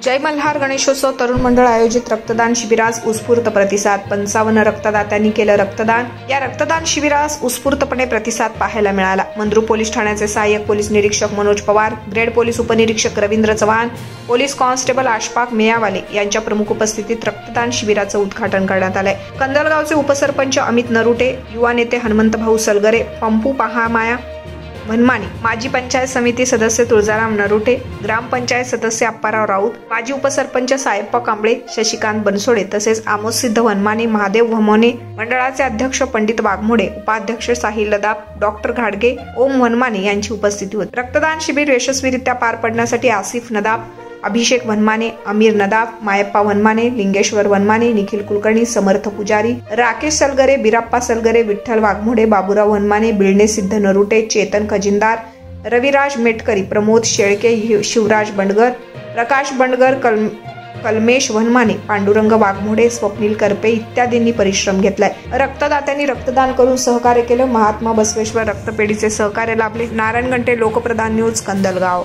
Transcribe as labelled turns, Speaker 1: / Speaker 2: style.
Speaker 1: जय मल्हार गणेशोत्सव तरुण मंडळ आयोजित रक्तदान शिबिरास उत्स्फूर्त प्रतिसाद। 55 रक्तदात्यांनी केलं रक्तदान। या रक्तदान शिबिरास उत्स्फूर्तपणे प्रतिसाद पाहायला मिळाला। मंद्रुप पोलीस ठाण्याचे सहाय्यक पोलीस निरीक्षक मनोज पवार, ग्रेड पोलीस उपनिरीक्षक रवींद्र चव्हाण, पोलीस कॉन्स्टेबल आशफाक मेयावाले यांच्या प्रमुख उपस्थितीत रक्तदान शिबिराचं उद्घाटन करण्यात आलंय। कंदलगावचे उपसरपंच अमित नरुटे, युवा नेते हनुमंतभाऊ सलगरे, पंपू पहामाया वनमाने, माजी पंचायत समिती सदस्य तुळजाराम नरुटे, ग्रामपंचायत सदस्य अप्पाराव राऊत, माजी उपसरपंच साहेप्पा कांबळे, शशिकांत बनसोडे तसेच आमोदसिद्ध वनमाने, महादेव वमोने, मंडळाचे अध्यक्ष पंडित वाघमोडे, उपाध्यक्ष साहिल लदाब, डॉक्टर घाडगे, ओम वनमाने यांची उपस्थिती होती। रक्तदान शिबिर यशस्वीरित्या पार पडण्यासाठी आसिफ नदाब, अभिषेक वनमाने, अमीर नदाब, मायप्पा वनमाने, लिंगेश्वर वनमाने, निखिल कुलकर्णी, समर्थ पुजारी, राकेश सलगरे, बिराप्पा सलगरे, विठ्ठल वाघमोडे, बाबूराव वनमाने, बिळणे सिद्ध नरुटे, चेतन खजिनदार, रविराज मेटकरी, प्रमोद शेळके, शिवराज बंडगर, प्रकाश बंडगर, कलमेश वनमाने, पांडुरंग वाघमोडे, स्वप्नील करपे इत्यादींनी परिश्रम घेतलाय। रक्तदात्यांनी रक्तदान करून सहकार्य केलं। महात्मा बसवेश्वर रक्तपेढीचे सहकार्य लाभले। नारायण गंटे, लोकप्रधान न्यूज, कंदलगाव।